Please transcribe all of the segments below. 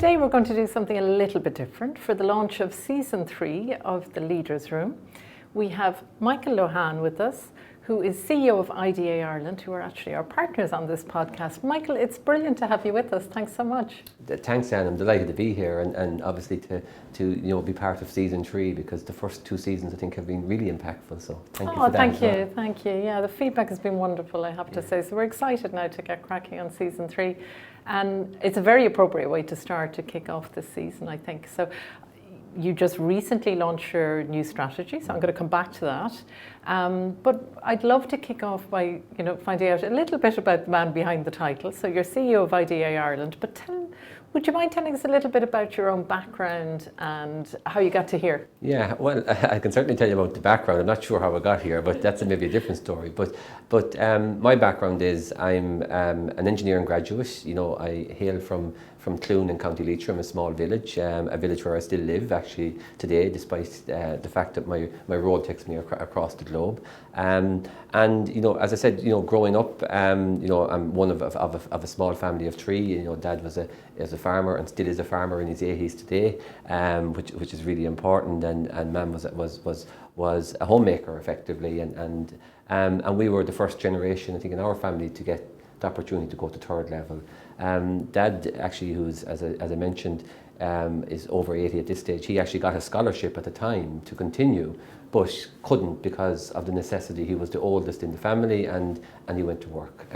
Today we're going to do something a little bit different. For the launch of season 3 of The Leaders Room, we have Michael Lohan with us, who is CEO of IDA Ireland, who are actually our partners on this podcast. Michael, it's brilliant to have you with us. Thanks so much. Thanks, Anne. I'm delighted to be here and obviously to be part of season 3, because the first 2 seasons I think have been really impactful. So thank you for that. Thank you. Yeah, the feedback has been wonderful, I have to say. So we're excited now to get cracking on season 3. And it's a very appropriate way to start to kick off this season, I think. So you just recently launched your new strategy, so I'm going to come back to that. But I'd love to kick off by finding out a little bit about the man behind the title. So you're CEO of IDA Ireland, but would you mind telling us a little bit about your own background and how you got to here? Yeah, well, I can certainly tell you about the background. I'm not sure how I got here, but that's maybe a different story. But my background is I'm an engineering graduate. I hail from Clune in County Leitrim, a small village, a village where I still live actually today, despite the fact that my role takes me across the globe. And as I said, growing up, I'm one of a small family of 3. Dad was a farmer and still is a farmer in his 80s today, which is really important. And Mum was a homemaker effectively, and we were the first generation, I think, in our family to get the opportunity to go to 3rd level. Dad actually, who's as I mentioned, is over 80 at this stage. He actually got a scholarship at the time to continue, but couldn't because of the necessity. He was the oldest in the family, and he went to work.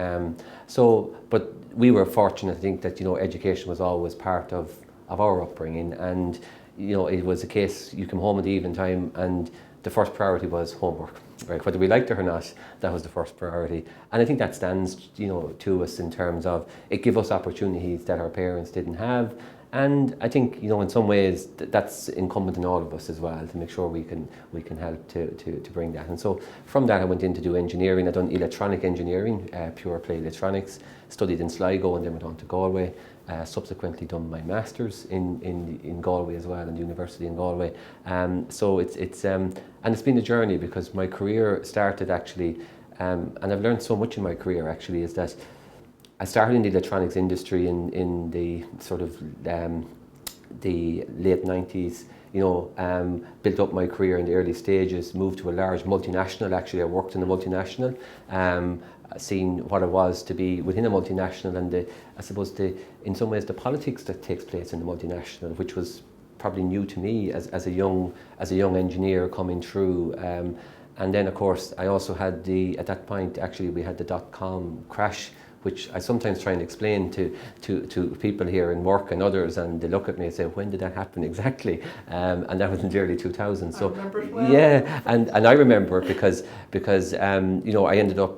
But we were fortunate, I think, that education was always part of our upbringing, and it was a case you come home at the evening time and the first priority was homework. Right, whether we liked it or not, that was the first priority. And I think that stands, to us in terms of it gives us opportunities that our parents didn't have. And I think, in some ways that's incumbent on all of us as well to make sure we can help to bring that. And so from that I went in to do engineering. I done electronic engineering, pure play electronics, studied in Sligo and then went on to Galway. Subsequently done my masters in Galway as well, in the university in Galway. So it's and it's been a journey, because my career started actually, and I've learned so much in my career actually, is that I started in the electronics industry in the sort of the late 90s. Built up my career in the early stages, moved to a large multinational. Actually, I worked in a multinational. Seen what it was to be within a multinational, and in some ways the politics that takes place in the multinational, which was probably new to me as a young engineer coming through. And then of course I also had at that point actually we had the .com crash, which I sometimes try and explain to people here in work and others, and they look at me and say, when did that happen exactly? And that was in the early 2000s. So, I remember it well. Yeah, and I remember because I ended up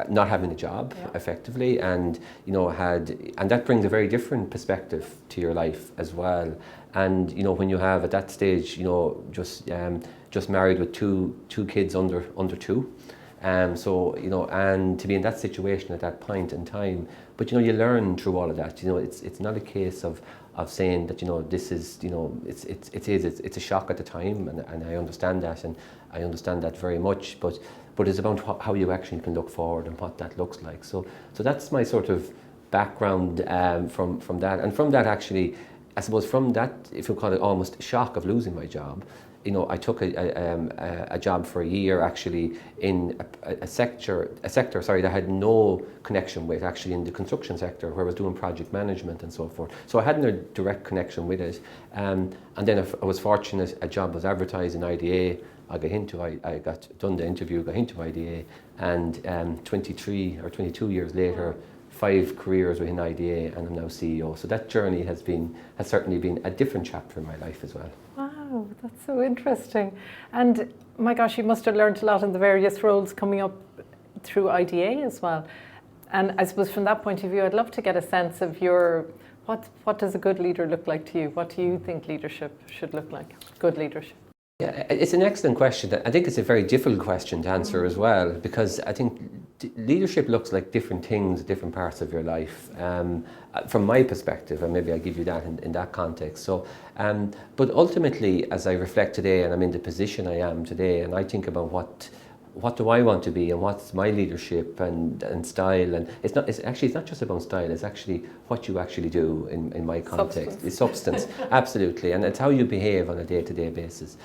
not having a job effectively, and and that brings a very different perspective to your life as well. And when you have at that stage just married with two kids under 2. And to be in that situation at that point in time, but you learn through all of that. It's not a case of saying that this is it's a shock at the time, and I understand that, and I understand that very much. But it's about how you actually can look forward and what that looks like. So that's my sort of background from that, and from that actually, I suppose from that, if you call it almost shock of losing my job. I took a job for a year actually in a sector that I had no connection with, actually in the construction sector, where I was doing project management and so forth. So I had no direct connection with it. And then I was fortunate, a job was advertised in IDA. I got done the interview, got into IDA, and 23 or 22 years later, 5 careers within IDA, and I'm now CEO. So that journey has certainly been a different chapter in my life as well. Wow, that's so interesting. And my gosh, you must have learned a lot in the various roles coming up through IDA as well. And I suppose from that point of view, I'd love to get a sense of what does a good leader look like to you? What do you think leadership should look like? Good leadership. Yeah, it's an excellent question. I think it's a very difficult question to answer as well, because I think leadership looks like different things at different parts of your life. From my perspective, and maybe I'll give you that in that context. So, but ultimately, as I reflect today, and I'm in the position I am today, and I think about what do I want to be and what's my leadership and style, and it's not just about style, it's actually what you actually do in my context. It's substance. Absolutely, and it's how you behave on a day-to-day basis.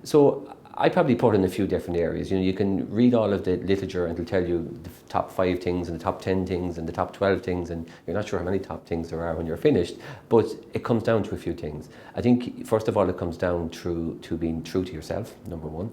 So I probably put in a few different areas. You can read all of the literature and it'll tell you the top 5 things and the top 10 things and the top 12 things, and you're not sure how many top things there are when you're finished, but it comes down to a few things. I think first of all it comes down to being true to yourself, number one.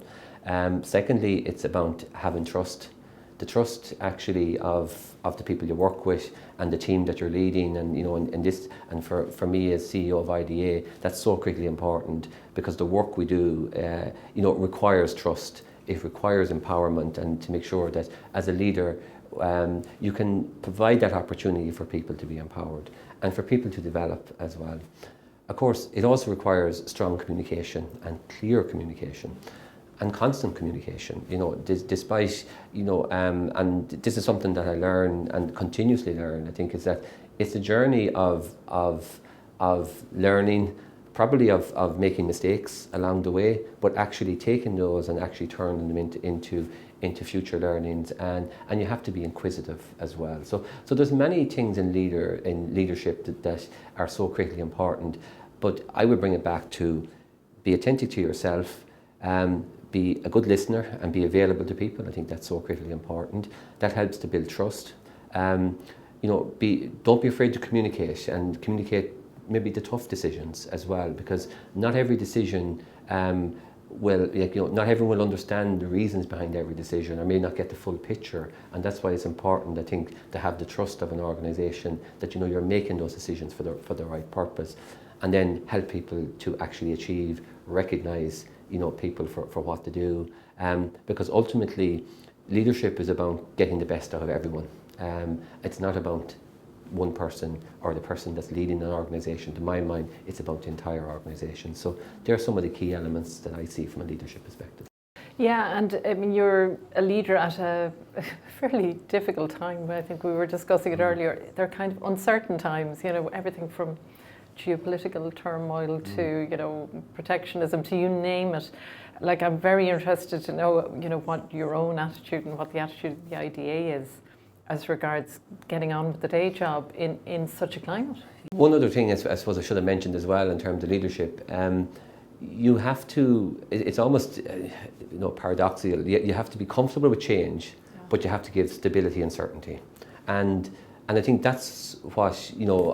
Secondly, it's about having trust. The trust actually of the people you work with and the team that you're leading, and for me as CEO of IDA, that's so critically important, because the work we do it requires trust, it requires empowerment, and to make sure that as a leader you can provide that opportunity for people to be empowered and for people to develop as well. Of course, it also requires strong communication and clear communication and constant communication, despite, and this is something that I learn and continuously learn, I think, is that it's a journey of learning, probably of making mistakes along the way, but actually taking those and actually turning them into future learnings, and you have to be inquisitive as well. So there's many things in leadership that are so critically important, but I would bring it back to be authentic to yourself, be a good listener and be available to people. I think that's so critically important. That helps to build trust. Don't be afraid to communicate, and communicate maybe the tough decisions as well, because not every decision not everyone will understand the reasons behind every decision, or may not get the full picture, and that's why it's important, I think, to have the trust of an organisation that you're making those decisions for the right purpose, and then help people to actually achieve, recognise people for what to do, because ultimately leadership is about getting the best out of everyone. It's not about one person or the person that's leading an organisation. To my mind, it's about the entire organisation. So there are some of the key elements that I see from a leadership perspective. Yeah, and I mean, you're a leader at a fairly difficult time. I think we were discussing it earlier. They're kind of uncertain times, everything from geopolitical turmoil to, protectionism, to you name it. Like, I'm very interested to know, what your own attitude and what the attitude of the IDA is as regards getting on with the day job in such a climate. One other thing I suppose I should have mentioned as well in terms of leadership, you have to, it's almost paradoxical, you have to be comfortable with change, but you have to give stability and certainty. And I think that's what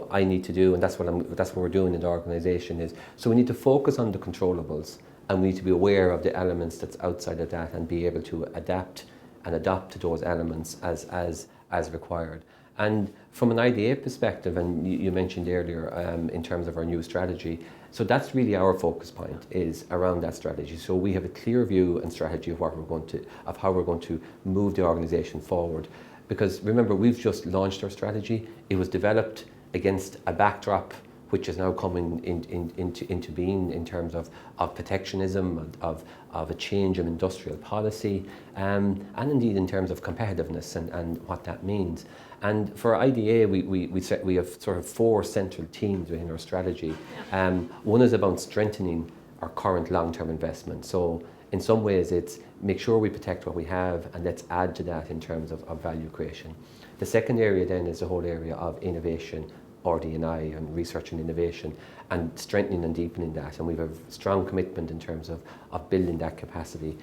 I need to do, and that's what we're doing in the organisation is. So we need to focus on the controllables, and we need to be aware of the elements that's outside of that, and be able to adapt and adopt to those elements as required. And from an IDA perspective, and you mentioned earlier in terms of our new strategy, so that's really our focus point, is around that strategy. So we have a clear view and strategy of how we're going to move the organisation forward. Because remember, we've just launched our strategy. It was developed against a backdrop which is now coming into being in terms of protectionism, of a change in industrial policy, and indeed in terms of competitiveness and what that means. And for IDA, we have sort of 4 central themes within our strategy. One is about strengthening our current long-term investment. So in some ways it's make sure we protect what we have, and let's add to that in terms of value creation. The second area then is the whole area of innovation, RD&I, and research and innovation, and strengthening and deepening that. And we have a strong commitment in terms of building that capacity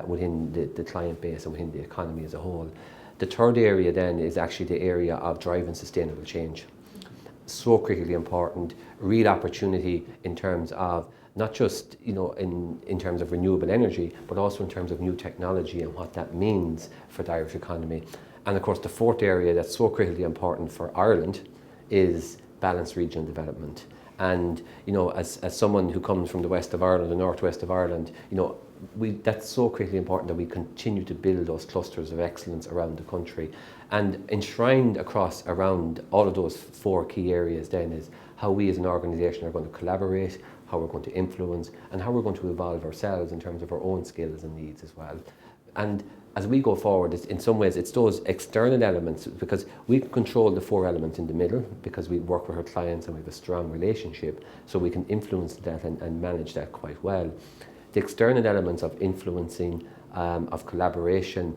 within the client base and within the economy as a whole. The third area then is actually the area of driving sustainable change. So critically important, real opportunity in terms of not just in terms of renewable energy, but also in terms of new technology and what that means for the Irish economy. And of course the fourth area that's so critically important for Ireland is balanced regional development. And as someone who comes from the west of Ireland, the northwest of Ireland, that's so critically important that we continue to build those clusters of excellence around the country. And enshrined around all of those 4 key areas then is how we as an organisation are going to collaborate, how we're going to influence, and how we're going to evolve ourselves in terms of our own skills and needs as well. And as we go forward, in some ways it's those external elements, because we can control the 4 elements in the middle, because we work with our clients and we have a strong relationship, so we can influence that and manage that quite well. The external elements of influencing, of collaboration.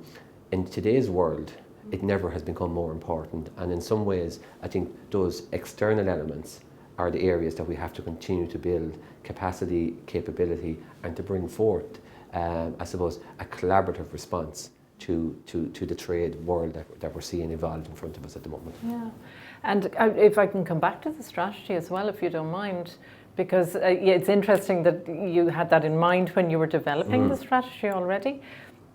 In today's world, it never has become more important. And in some ways, I think those external elements are the areas that we have to continue to build capacity, capability, and to bring forth, I suppose, a collaborative response to the trade world that we're seeing evolve in front of us at the moment. Yeah, and if I can come back to the strategy as well, if you don't mind, because it's interesting that you had that in mind when you were developing the strategy already.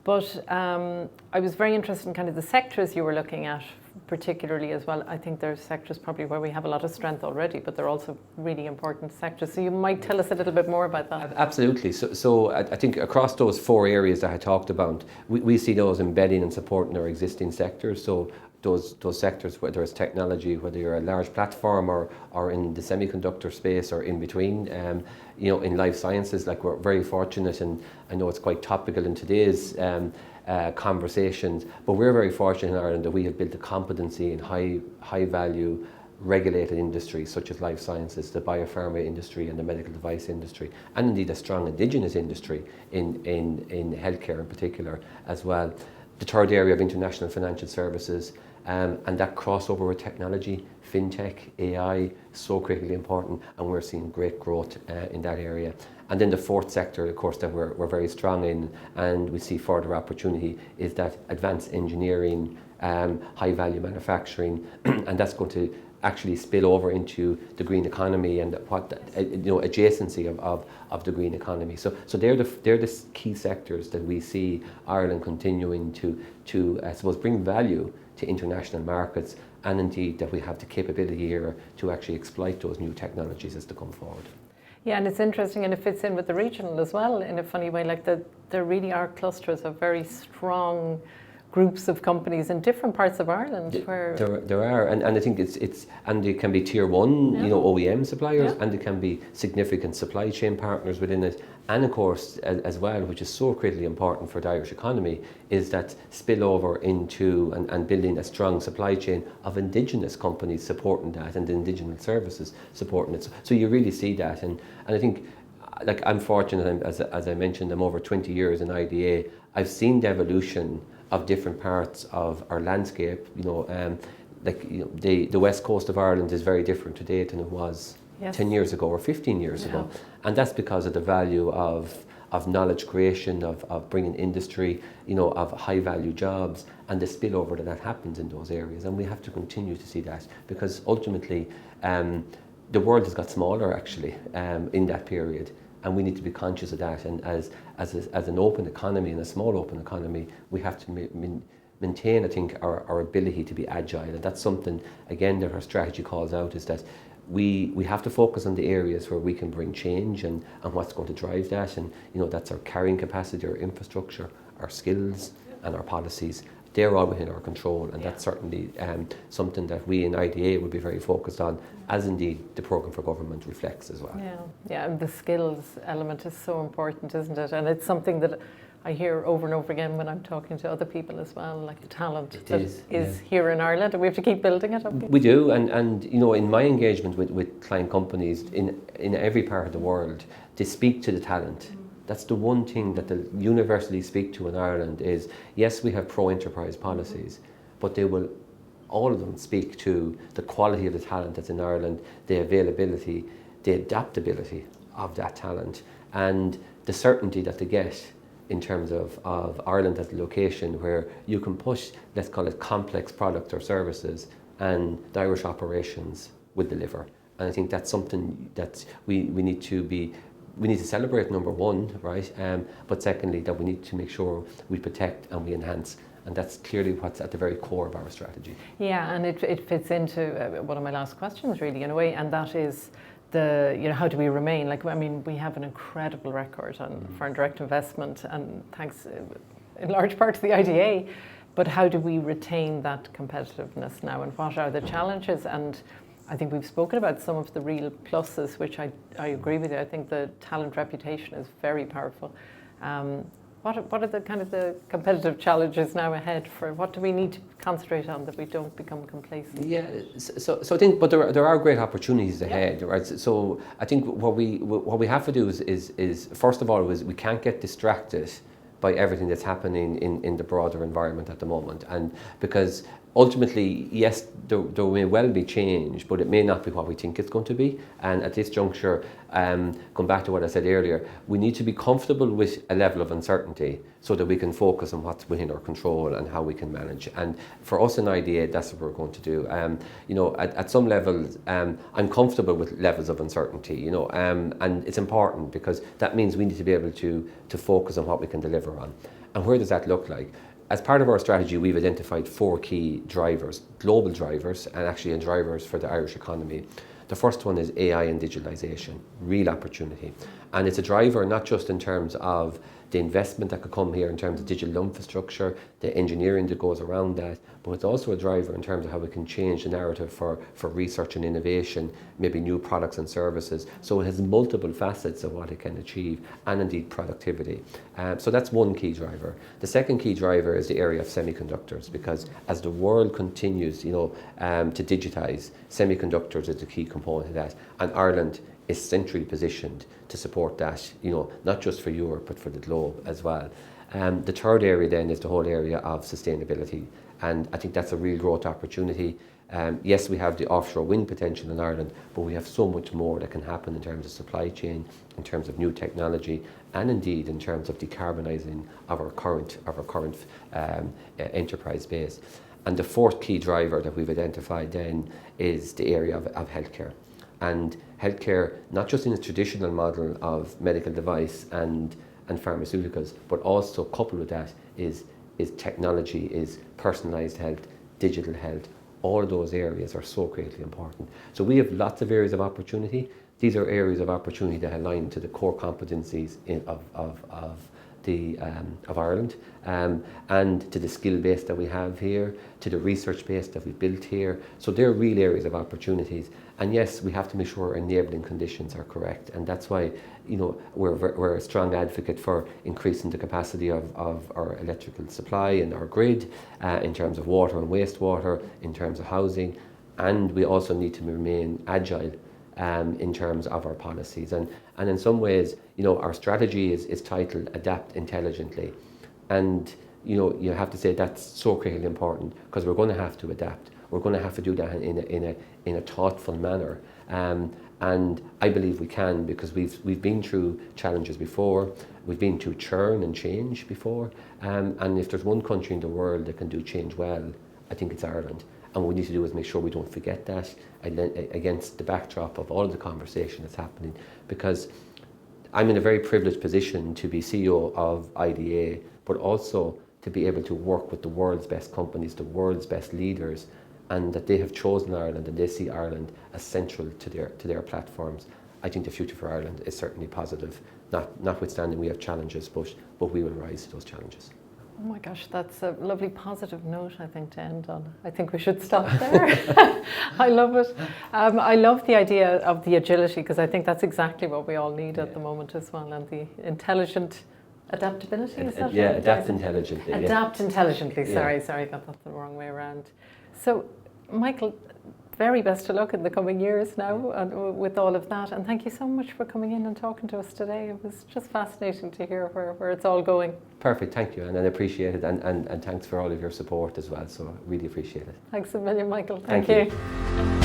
But I was very interested in kind of the sectors you were looking at, particularly as well. I think there's sectors probably where we have a lot of strength already, but they're also really important sectors. So you might tell us a little bit more about that. Absolutely. So I think across those 4 areas that I talked about, we see those embedding and supporting our existing sectors. So those sectors, whether it's technology, whether you're a large platform or in the semiconductor space or in between, in life sciences, like we're very fortunate, and I know it's quite topical in today's conversations, but we're very fortunate in Ireland that we have built a competency in high value regulated industries such as life sciences, the biopharma industry and the medical device industry, and indeed a strong indigenous industry in healthcare in particular as well. The third area of international financial services, and that crossover with technology, fintech, AI, so critically important, and we're seeing great growth in that area. And then the fourth sector, of course, that we're very strong in, and we see further opportunity, is that advanced engineering, high value manufacturing, and that's going to actually spill over into the green economy and adjacency of the green economy. So they're the key sectors that we see Ireland continuing to I suppose bring value to international markets, and indeed that we have the capability here to actually exploit those new technologies as they come forward. Yeah, and it's interesting, and it fits in with the regional as well in a funny way. Like there really are clusters of very strong groups of companies in different parts of Ireland where there are, and I think it's and they can be tier one, OEM suppliers, and they can be significant supply chain partners within it, and of course as well, which is so critically important for the Irish economy, is that spillover into and building a strong supply chain of indigenous companies supporting that and indigenous services supporting it. So you really see that, and I think, like, I'm fortunate, as I mentioned, I'm over 20 years in IDA. I've seen the evolution of different parts of our landscape. The west coast of Ireland is very different today than it was 10 years ago or 15 years ago, and that's because of the value of knowledge creation, of bringing industry, of high value jobs, and the spillover that happens in those areas. And we have to continue to see that, because ultimately the world has got smaller actually in that period. And we need to be conscious of that. And as an open economy and a small open economy, we have to maintain, I think, our ability to be agile. And that's something, again, that our strategy calls out, is that we have to focus on the areas where we can bring change and what's going to drive that. And that's our carrying capacity, our infrastructure, our skills, and our policies. They're all within our control, and that's certainly something that we in IDA would be very focused on, as indeed the programme for government reflects as well. Yeah, and the skills element is so important, isn't it? And it's something that I hear over and over again when I'm talking to other people as well, like the talent is here in Ireland, and we have to keep building it up. We do, and in my engagement with client companies in every part of the world, they speak to the talent. That's the one thing that they universally speak to in Ireland is, yes, we have pro-enterprise policies, but they will, all of them, speak to the quality of the talent that's in Ireland, the availability, the adaptability of that talent, and the certainty that they get in terms of Ireland as a location where you can push, let's call it, complex products or services, and the Irish operations will deliver. And I think that's something that we need to celebrate, number one, right? But secondly, that we need to make sure we protect and we enhance. And that's clearly what's at the very core of our strategy. Yeah, and it fits into one of my last questions, really, in a way, and that is how do we remain? Like, I mean, we have an incredible record on foreign direct investment, and thanks in large part to the IDA. But how do we retain that competitiveness now, and what are the challenges? And I think we've spoken about some of the real pluses, which I agree with you. I think the talent reputation is very powerful. What are the kind of the competitive challenges now ahead? For what do we need to concentrate on that we don't become complacent? Yeah, so I think, but there are great opportunities ahead, right? So I think what we have to do is first of all, is we can't get distracted by everything that's happening in the broader environment at the moment. And because ultimately, yes, there may well be change, but it may not be what we think it's going to be. And at this juncture, going back to what I said earlier, we need to be comfortable with a level of uncertainty so that we can focus on what's within our control and how we can manage. And for us in IDA, that's what we're going to do. At some levels, I'm comfortable with levels of uncertainty, and it's important because that means we need to be able to focus on what we can deliver on. And where does that look like? As part of our strategy, we've identified 4 key drivers, global drivers, and actually drivers for the Irish economy. The first one is AI and digitalisation, real opportunity. And it's a driver not just in terms of the investment that could come here in terms of digital infrastructure, the engineering that goes around that, but it's also a driver in terms of how we can change the narrative for research and innovation, maybe new products and services. So it has multiple facets of what it can achieve, and indeed productivity. So that's one key driver. The second key driver is the area of semiconductors, because as the world continues, to digitise, semiconductors is the key component of that. And Ireland is centrally positioned to support that, not just for Europe, but for the globe as well. The third area then is the whole area of sustainability. And I think that's a real growth opportunity. Yes, we have the offshore wind potential in Ireland, but we have so much more that can happen in terms of supply chain, in terms of new technology, and indeed in terms of decarbonising of our current enterprise base. And the fourth key driver that we've identified then is the area of healthcare. And healthcare, not just in the traditional model of medical device and pharmaceuticals, but also coupled with that is technology, is personalised health, digital health. All of those areas are so critically important. So we have lots of areas of opportunity. These are areas of opportunity that align to the core competencies of Ireland, and to the skill base that we have here, to the research base that we built here. So they're real areas of opportunities. And yes, we have to make sure our enabling conditions are correct. And that's why, we're a strong advocate for increasing the capacity of our electrical supply and our grid, in terms of water and wastewater, in terms of housing. And we also need to remain agile in terms of our policies. And in some ways, our strategy is titled Adapt Intelligently. And, you have to say that's so critically important, because we're going to have to adapt. We're going to have to do that in a thoughtful manner. And I believe we can, because we've been through challenges before. We've been through churn and change before. And if there's one country in the world that can do change well, I think it's Ireland. And what we need to do is make sure we don't forget that against the backdrop of all the conversation that's happening. Because I'm in a very privileged position to be CEO of IDA, but also to be able to work with the world's best companies, the world's best leaders, and that they have chosen Ireland and they see Ireland as central to their platforms. I think the future for Ireland is certainly positive, notwithstanding we have challenges, but we will rise to those challenges. Oh my gosh, that's a lovely positive note, I think, to end on. I think we should stop there. I love it. I love the idea of the agility, because I think that's exactly what we all need at the moment as well, and the intelligent adaptability, is that yeah, right? adapt intelligently. Adapt intelligently, sorry, I got that the wrong way around. So, Michael, very best of luck in the coming years now and with all of that, and thank you so much for coming in and talking to us today. It was just fascinating to hear where it's all going. Perfect, thank you, and I appreciate it, and thanks for all of your support as well, so really appreciate it. Thanks a million, Michael. Thank you.